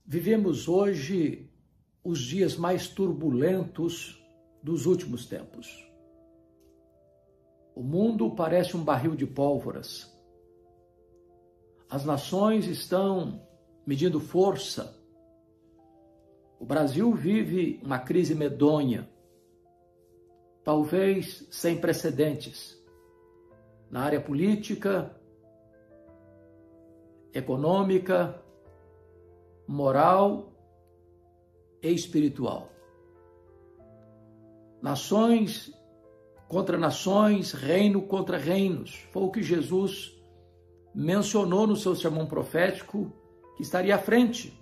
Vivemos hoje os dias mais turbulentos dos últimos tempos. O mundo parece um barril de pólvoras. As nações estão medindo força. O Brasil vive uma crise medonha, talvez sem precedentes, na área política, econômica, moral e espiritual. Nações contra nações, reino contra reinos. Foi o que Jesus mencionou no seu sermão profético, que estaria à frente.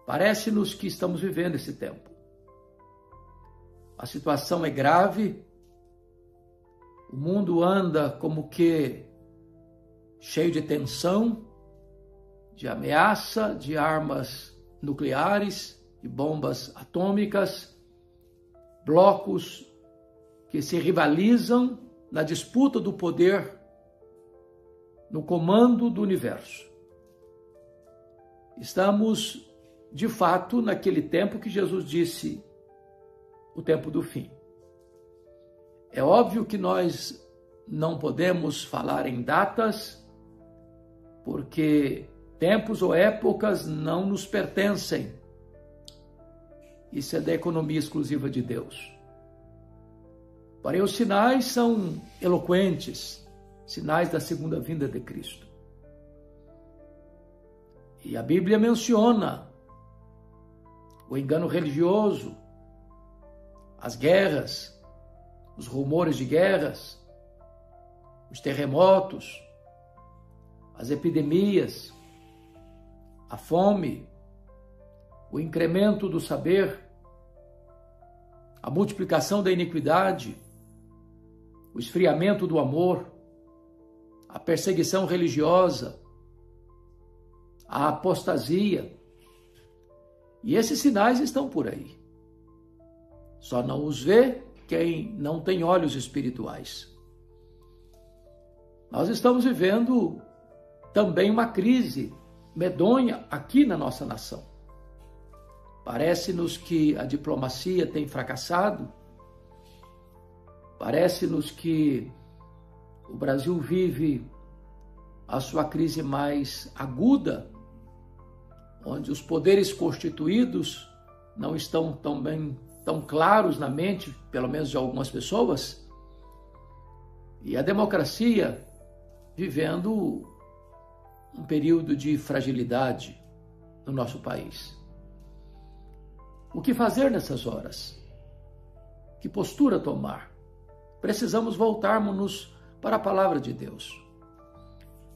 Parece-nos que estamos vivendo esse tempo. A situação é grave, o mundo anda como que cheio de tensão, de ameaça, de armas nucleares, de bombas atômicas, blocos que se rivalizam na disputa do poder, no comando do universo. Estamos, de fato, naquele tempo que Jesus disse, o tempo do fim. É óbvio que nós não podemos falar em datas, porque tempos ou épocas não nos pertencem. Isso é da economia exclusiva de Deus. Porém, os sinais são eloquentes, sinais da segunda vinda de Cristo. E a Bíblia menciona o engano religioso, as guerras, os rumores de guerras, os terremotos, as epidemias, a fome, o incremento do saber, a multiplicação da iniquidade, o esfriamento do amor, a perseguição religiosa, a apostasia. E esses sinais estão por aí. Só não os vê quem não tem olhos espirituais. Nós estamos vivendo também uma crise medonha aqui na nossa nação. Parece-nos que a diplomacia tem fracassado. Parece-nos que o Brasil vive a sua crise mais aguda, onde os poderes constituídos não estão tão claros na mente, pelo menos de algumas pessoas, e a democracia vivendo um período de fragilidade no nosso país. O que fazer nessas horas? Que postura tomar? Precisamos voltarmos-nos para a palavra de Deus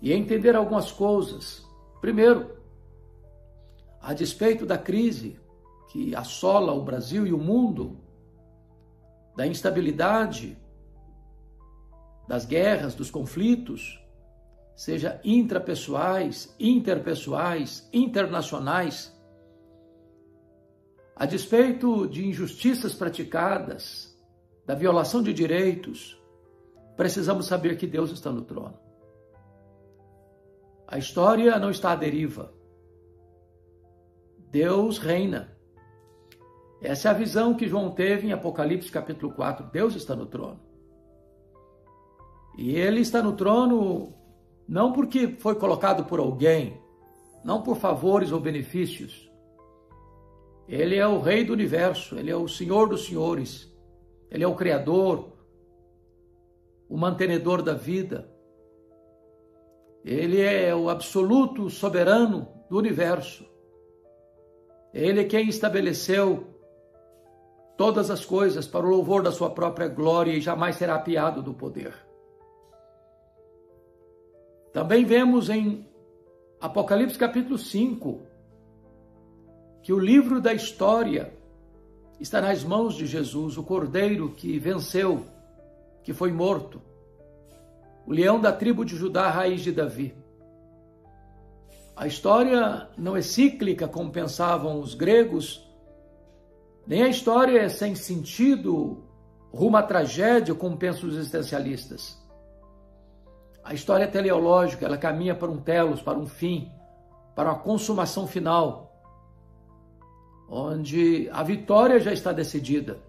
e entender algumas coisas. Primeiro, a despeito da crise que assola o Brasil e o mundo, da instabilidade, das guerras, dos conflitos, seja intrapessoais, interpessoais, internacionais, a despeito de injustiças praticadas, da violação de direitos, precisamos saber que Deus está no trono. A história não está à deriva. Deus reina. Essa é a visão que João teve em Apocalipse capítulo 4. Deus está no trono. E Ele está no trono não porque foi colocado por alguém, não por favores ou benefícios. Ele é o Rei do universo, Ele é o Senhor dos senhores, Ele é o Criador, o mantenedor da vida. Ele é o absoluto soberano do universo. Ele é quem estabeleceu todas as coisas para o louvor da sua própria glória e jamais será apiado do poder. Também vemos em Apocalipse capítulo 5 que o livro da história está nas mãos de Jesus, o Cordeiro que venceu, que foi morto, o leão da tribo de Judá, raiz de Davi. A história não é cíclica, como pensavam os gregos, nem a história é sem sentido, rumo à tragédia, como pensam os existencialistas. A história é teleológica, ela caminha para um telos, para um fim, para a consumação final, onde a vitória já está decidida.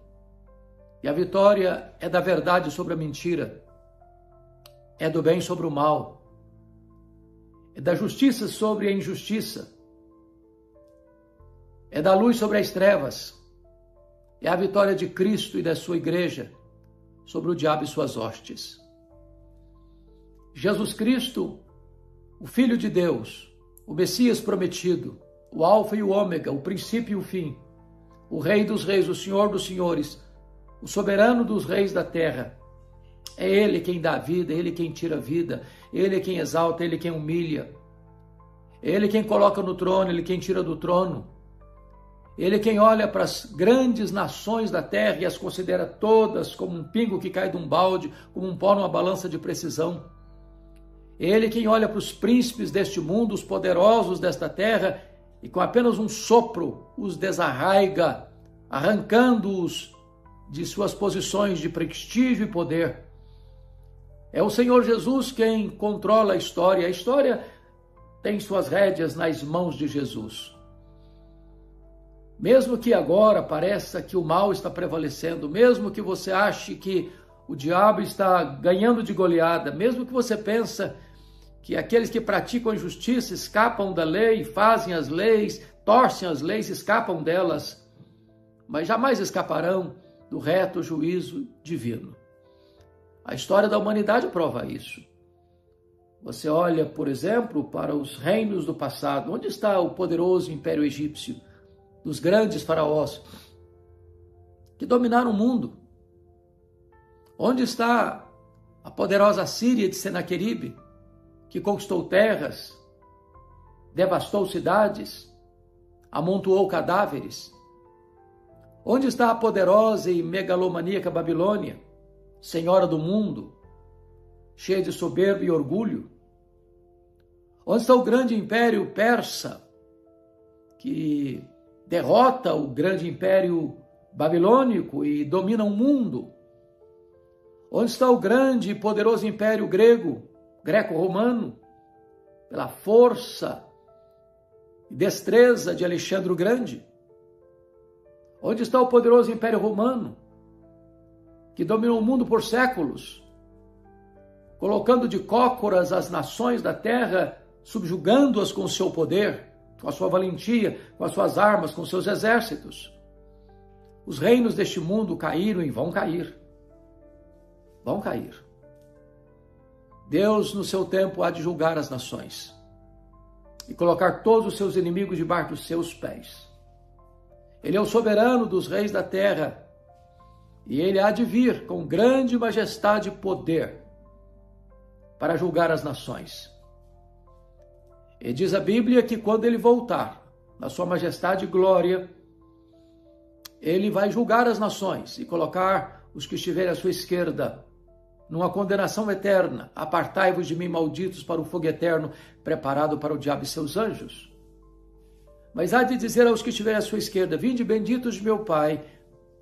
E a vitória é da verdade sobre a mentira, é do bem sobre o mal, é da justiça sobre a injustiça, é da luz sobre as trevas, é a vitória de Cristo e da sua igreja sobre o diabo e suas hostes. Jesus Cristo, o Filho de Deus, o Messias prometido, o Alfa e o Ômega, o princípio e o fim, o Rei dos reis, o Senhor dos senhores, o soberano dos reis da terra. É Ele quem dá vida, é Ele quem tira a vida, Ele é quem exalta, Ele é quem humilha. É Ele quem coloca no trono, Ele quem tira do trono. Ele é quem olha para as grandes nações da terra e as considera todas como um pingo que cai de um balde, como um pó numa balança de precisão. Ele é quem olha para os príncipes deste mundo, os poderosos desta terra, e com apenas um sopro os desarraiga, arrancando-os de suas posições de prestígio e poder. É o Senhor Jesus quem controla a história tem suas rédeas nas mãos de Jesus. Mesmo que agora pareça que o mal está prevalecendo, mesmo que você ache que o diabo está ganhando de goleada, mesmo que você pense que aqueles que praticam a injustiça escapam da lei, fazem as leis, torcem as leis, escapam delas, mas jamais escaparão do reto juízo divino. A história da humanidade prova isso. Você olha, por exemplo, para os reinos do passado. Onde está o poderoso Império Egípcio, dos grandes faraós que dominaram o mundo? Onde está a poderosa Síria de Senaqueribe, que conquistou terras, devastou cidades, amontoou cadáveres? Onde está a poderosa e megalomaníaca Babilônia, senhora do mundo, cheia de soberba e orgulho? Onde está o grande império persa, que derrota o grande império babilônico e domina o mundo? Onde está o grande e poderoso império greco-romano, pela força e destreza de Alexandre o Grande? Onde está o poderoso império romano, que dominou o mundo por séculos, colocando de cócoras as nações da terra, subjugando-as com o seu poder, com a sua valentia, com as suas armas, com seus exércitos? Os reinos deste mundo caíram e vão cair. Vão cair. Deus, no seu tempo, há de julgar as nações e colocar todos os seus inimigos debaixo dos seus pés. Ele é o soberano dos reis da terra e ele há de vir com grande majestade e poder para julgar as nações. E diz a Bíblia que quando ele voltar, na sua majestade e glória, ele vai julgar as nações e colocar os que estiverem à sua esquerda numa condenação eterna. Apartai-vos de mim, malditos, para o fogo eterno preparado para o diabo e seus anjos. Mas há de dizer aos que estiverem à sua esquerda: vinde, benditos de meu Pai,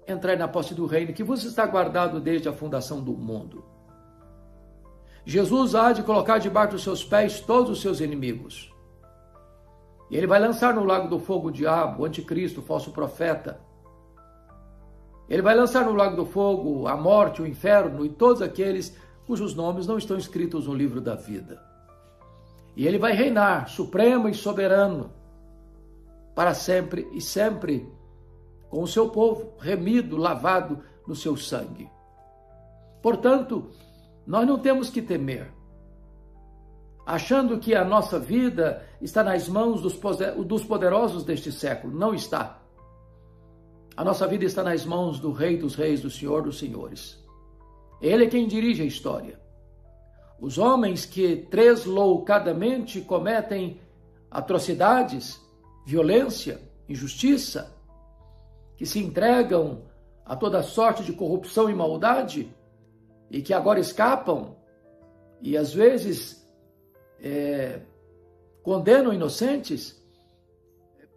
entrai na posse do reino que vos está guardado desde a fundação do mundo. Jesus há de colocar debaixo dos seus pés todos os seus inimigos. E ele vai lançar no lago do fogo o diabo, o anticristo, o falso profeta. Ele vai lançar no lago do fogo a morte, o inferno e todos aqueles cujos nomes não estão escritos no livro da vida. E ele vai reinar supremo e soberano para sempre e sempre com o seu povo, remido, lavado no seu sangue. Portanto, nós não temos que temer, achando que a nossa vida está nas mãos dos poderosos deste século. Não está. A nossa vida está nas mãos do Rei dos Reis, do Senhor dos Senhores. Ele é quem dirige a história. Os homens que tresloucadamente cometem atrocidades, violência, injustiça, que se entregam a toda sorte de corrupção e maldade, e que agora escapam, e às vezes condenam inocentes,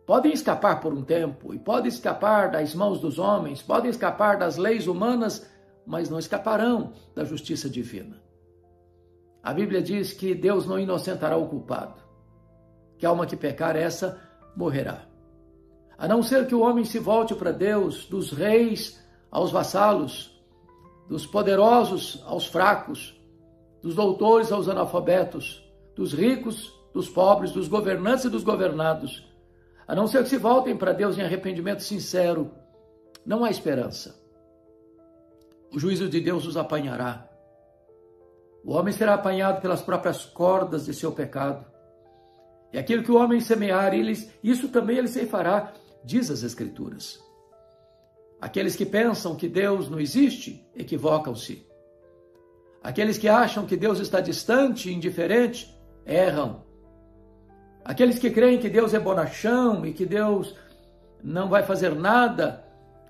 podem escapar por um tempo, e podem escapar das mãos dos homens, podem escapar das leis humanas, mas não escaparão da justiça divina. A Bíblia diz que Deus não inocentará o culpado. que a alma que pecar, essa morrerá. A não ser que o homem se volte para Deus, dos reis aos vassalos, dos poderosos aos fracos, dos doutores aos analfabetos, dos ricos, dos pobres, dos governantes e dos governados. A não ser que se voltem para Deus em arrependimento sincero, não há esperança. O juízo de Deus os apanhará. O homem será apanhado pelas próprias cordas de seu pecado. E aquilo que o homem semear, isso também ele ceifará, diz as Escrituras. Aqueles que pensam que Deus não existe, equivocam-se. Aqueles que acham que Deus está distante e indiferente, erram. Aqueles que creem que Deus é bonachão e que Deus não vai fazer nada,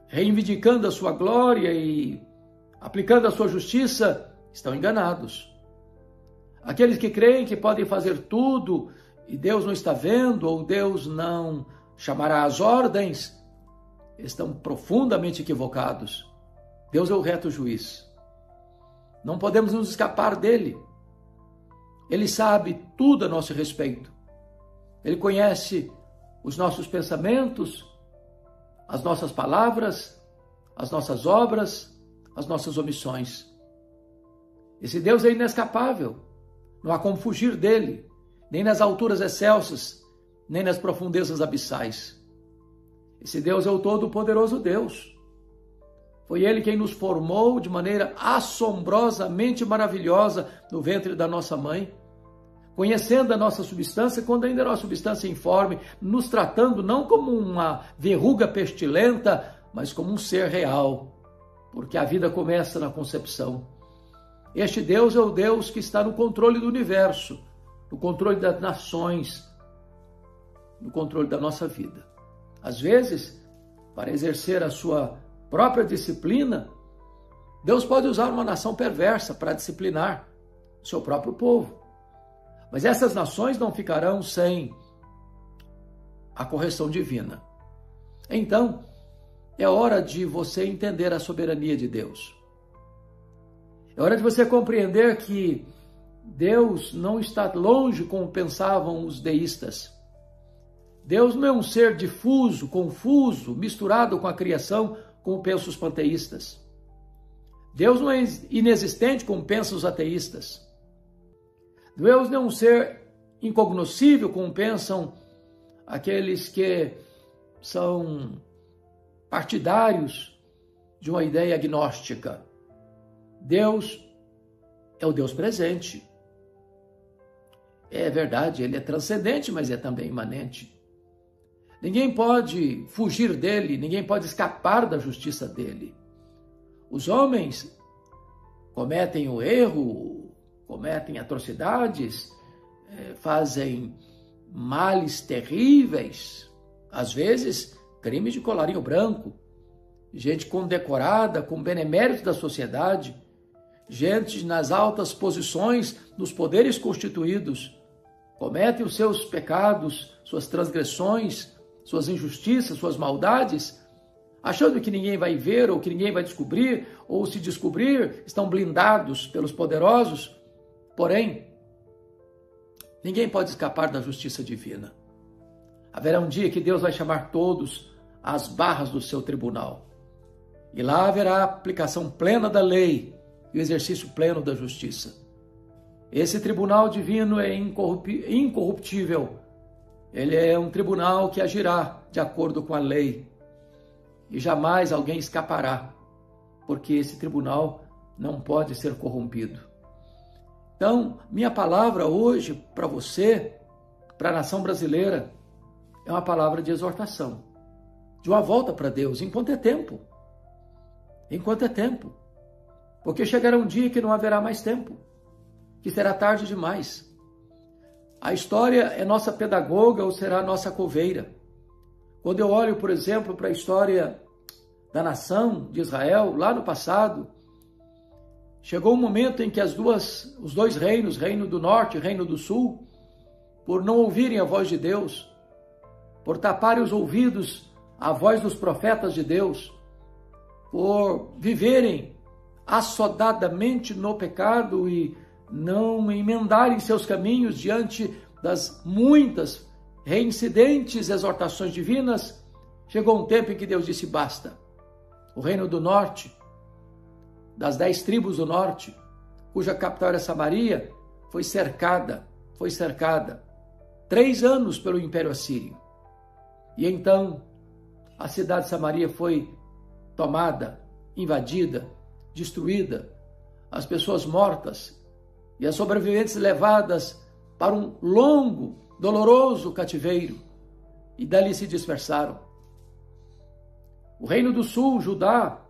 reivindicando a sua glória e aplicando a sua justiça, estão enganados. Aqueles que creem que podem fazer tudo e Deus não está vendo ou Deus não chamará as ordens, estão profundamente equivocados. Deus é o reto juiz. Não podemos nos escapar dele. Ele sabe tudo a nosso respeito. Ele conhece os nossos pensamentos, as nossas palavras, as nossas obras, as nossas omissões. Esse Deus é inescapável. Não há como fugir dele, nem nas alturas excelsas, nem nas profundezas abissais. Esse Deus é o Todo-Poderoso Deus. Foi Ele quem nos formou de maneira assombrosamente maravilhosa no ventre da nossa mãe, conhecendo a nossa substância quando ainda era uma substância informe, nos tratando não como uma verruga pestilenta, mas como um ser real, porque a vida começa na concepção. Este Deus é o Deus que está no controle do universo, no controle das nações, no controle da nossa vida. Às vezes, para exercer a sua própria disciplina, Deus pode usar uma nação perversa para disciplinar o seu próprio povo. Mas essas nações não ficarão sem a correção divina. Então, é hora de você entender a soberania de Deus. É hora de você compreender que Deus não está longe como pensavam os deístas. Deus não é um ser difuso, confuso, misturado com a criação, como pensam os panteístas. Deus não é inexistente, como pensam os ateístas. Deus não é um ser incognoscível, como pensam aqueles que são partidários de uma ideia agnóstica. Deus é o Deus presente. É verdade, ele é transcendente, mas é também imanente. Ninguém pode fugir dele, ninguém pode escapar da justiça dele. Os homens cometem o erro, cometem atrocidades, fazem males terríveis, às vezes crimes de colarinho branco, gente condecorada, com beneméritos da sociedade, gente nas altas posições, nos poderes constituídos, cometem os seus pecados, suas transgressões, suas injustiças, suas maldades, achando que ninguém vai ver ou que ninguém vai descobrir, ou se descobrir, estão blindados pelos poderosos. Porém, ninguém pode escapar da justiça divina. Haverá um dia que Deus vai chamar todos às barras do seu tribunal. E lá haverá a aplicação plena da lei e o exercício pleno da justiça. Esse tribunal divino é incorruptível. Ele é um tribunal que agirá de acordo com a lei. E jamais alguém escapará, porque esse tribunal não pode ser corrompido. Então, minha palavra hoje para você, para a nação brasileira, é uma palavra de exortação, de uma volta para Deus, enquanto é tempo. Enquanto é tempo. Porque chegará um dia que não haverá mais tempo, que será tarde demais. A história é nossa pedagoga ou será nossa coveira. Quando eu olho, por exemplo, para a história da nação de Israel, lá no passado, chegou um momento em que os dois reinos, Reino do Norte e Reino do Sul, por não ouvirem a voz de Deus, por taparem os ouvidos à voz dos profetas de Deus, por viverem assodadamente no pecado e não emendarem seus caminhos diante das muitas reincidentes exortações divinas, chegou um tempo em que Deus disse basta. O reino do norte, das 10 tribos do norte, cuja capital era Samaria, foi cercada 3 anos pelo Império Assírio. E então a cidade de Samaria foi tomada, invadida, destruída, as pessoas mortas e as sobreviventes levadas para um longo, doloroso cativeiro, e dali se dispersaram. O reino do sul, Judá,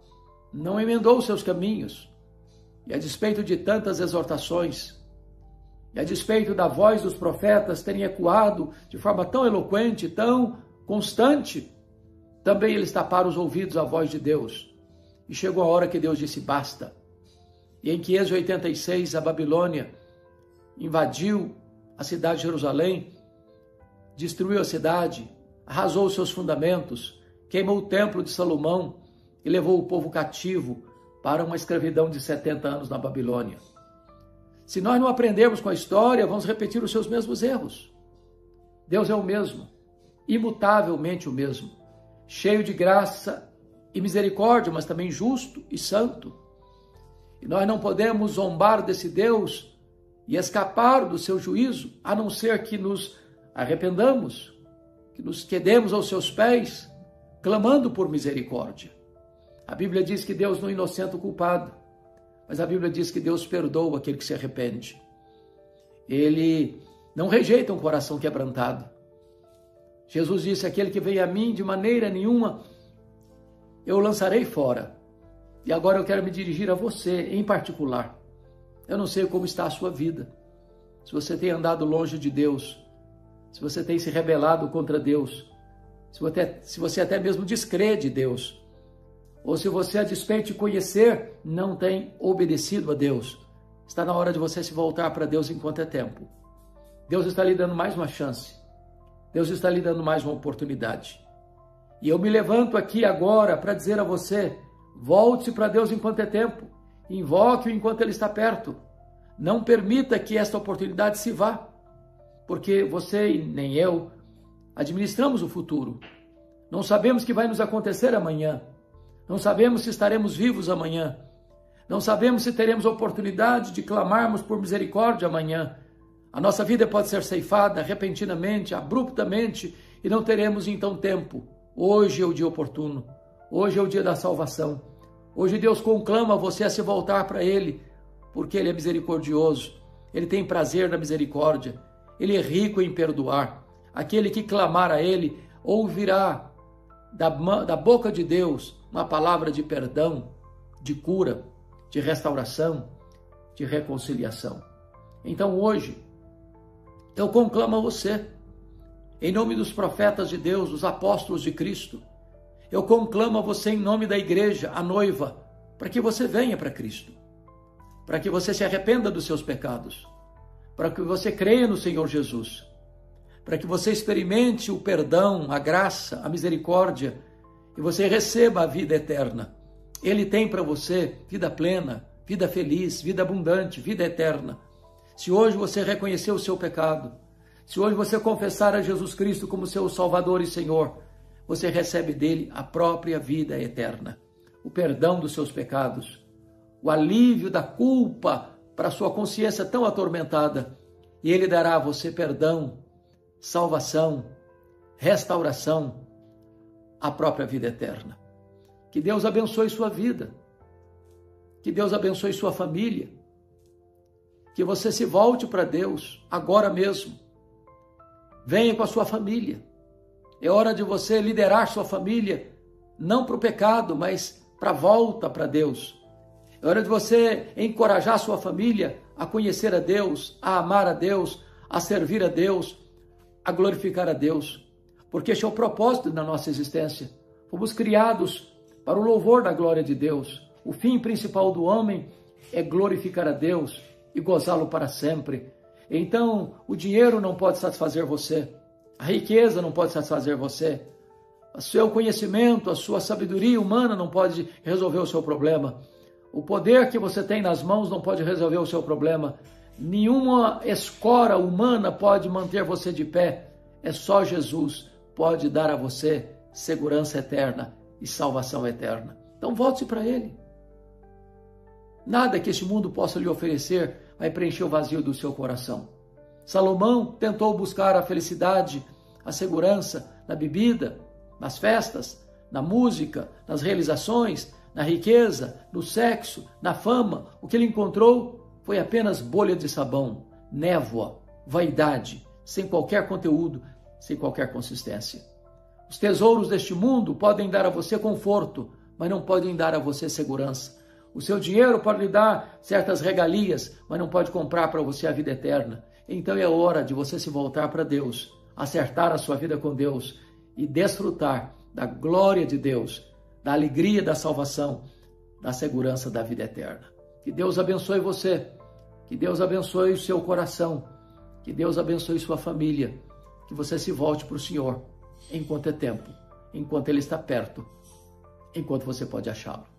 não emendou seus caminhos, e a despeito de tantas exortações, e a despeito da voz dos profetas terem ecoado de forma tão eloquente, tão constante, também eles taparam os ouvidos à voz de Deus. E chegou a hora que Deus disse basta. E em 586 a Babilônia invadiu a cidade de Jerusalém, destruiu a cidade, arrasou os seus fundamentos, queimou o templo de Salomão e levou o povo cativo para uma escravidão de 70 anos na Babilônia. Se nós não aprendermos com a história, vamos repetir os seus mesmos erros. Deus é o mesmo, imutavelmente o mesmo, cheio de graça e misericórdia, mas também justo e santo. E nós não podemos zombar desse Deus e escapar do seu juízo, a não ser que nos arrependamos, que nos quedemos aos seus pés, clamando por misericórdia. A Bíblia diz que Deus não inocenta o culpado, mas a Bíblia diz que Deus perdoa aquele que se arrepende. Ele não rejeita um coração quebrantado. Jesus disse, aquele que vem a mim de maneira nenhuma, eu o lançarei fora. E agora eu quero me dirigir a você em particular. Eu não sei como está a sua vida. Se você tem andado longe de Deus, se você tem se rebelado contra Deus, se você até mesmo descrê de Deus, ou se você, a despeito de conhecer, não tem obedecido a Deus, está na hora de você se voltar para Deus enquanto é tempo. Deus está lhe dando mais uma chance. Deus está lhe dando mais uma oportunidade. E eu me levanto aqui agora para dizer a você, volte-se para Deus enquanto é tempo. Invoque-o enquanto Ele está perto. Não permita que esta oportunidade se vá, porque você e nem eu administramos o futuro. Não sabemos o que vai nos acontecer amanhã. Não sabemos se estaremos vivos amanhã. Não sabemos se teremos a oportunidade de clamarmos por misericórdia amanhã. A nossa vida pode ser ceifada repentinamente, abruptamente, e não teremos então tempo. Hoje é o dia oportuno. Hoje é o dia da salvação. Hoje Deus conclama você a se voltar para Ele, porque Ele é misericordioso. Ele tem prazer na misericórdia. Ele é rico em perdoar. Aquele que clamar a Ele ouvirá da boca de Deus uma palavra de perdão, de cura, de restauração, de reconciliação. Então hoje, eu conclamo a você, em nome dos profetas de Deus, dos apóstolos de Cristo, eu conclamo a você em nome da igreja, a noiva, para que você venha para Cristo, para que você se arrependa dos seus pecados, para que você creia no Senhor Jesus, para que você experimente o perdão, a graça, a misericórdia, e você receba a vida eterna. Ele tem para você vida plena, vida feliz, vida abundante, vida eterna. Se hoje você reconhecer o seu pecado, se hoje você confessar a Jesus Cristo como seu Salvador e Senhor, você recebe dele a própria vida eterna, o perdão dos seus pecados, o alívio da culpa para a sua consciência tão atormentada, e ele dará a você perdão, salvação, restauração, a própria vida eterna. Que Deus abençoe sua vida, que Deus abençoe sua família, que você se volte para Deus agora mesmo. Venha com a sua família. É hora de você liderar sua família, não para o pecado, mas para a volta para Deus. É hora de você encorajar sua família a conhecer a Deus, a amar a Deus, a servir a Deus, a glorificar a Deus. Porque este é o propósito da nossa existência. Fomos criados para o louvor da glória de Deus. O fim principal do homem é glorificar a Deus e gozá-lo para sempre. Então, o dinheiro não pode satisfazer você. A riqueza não pode satisfazer você. O seu conhecimento, a sua sabedoria humana não pode resolver o seu problema. O poder que você tem nas mãos não pode resolver o seu problema. Nenhuma escora humana pode manter você de pé. É só Jesus pode dar a você segurança eterna e salvação eterna. Então volte para Ele. Nada que este mundo possa lhe oferecer vai preencher o vazio do seu coração. Salomão tentou buscar a felicidade, a segurança na bebida, nas festas, na música, nas realizações, na riqueza, no sexo, na fama. O que ele encontrou foi apenas bolha de sabão, névoa, vaidade, sem qualquer conteúdo, sem qualquer consistência. Os tesouros deste mundo podem dar a você conforto, mas não podem dar a você segurança. O seu dinheiro pode lhe dar certas regalias, mas não pode comprar para você a vida eterna. Então é hora de você se voltar para Deus, acertar a sua vida com Deus e desfrutar da glória de Deus, da alegria da salvação, da segurança da vida eterna. Que Deus abençoe você, que Deus abençoe o seu coração, que Deus abençoe sua família, que você se volte para o Senhor enquanto é tempo, enquanto Ele está perto, enquanto você pode achá-lo.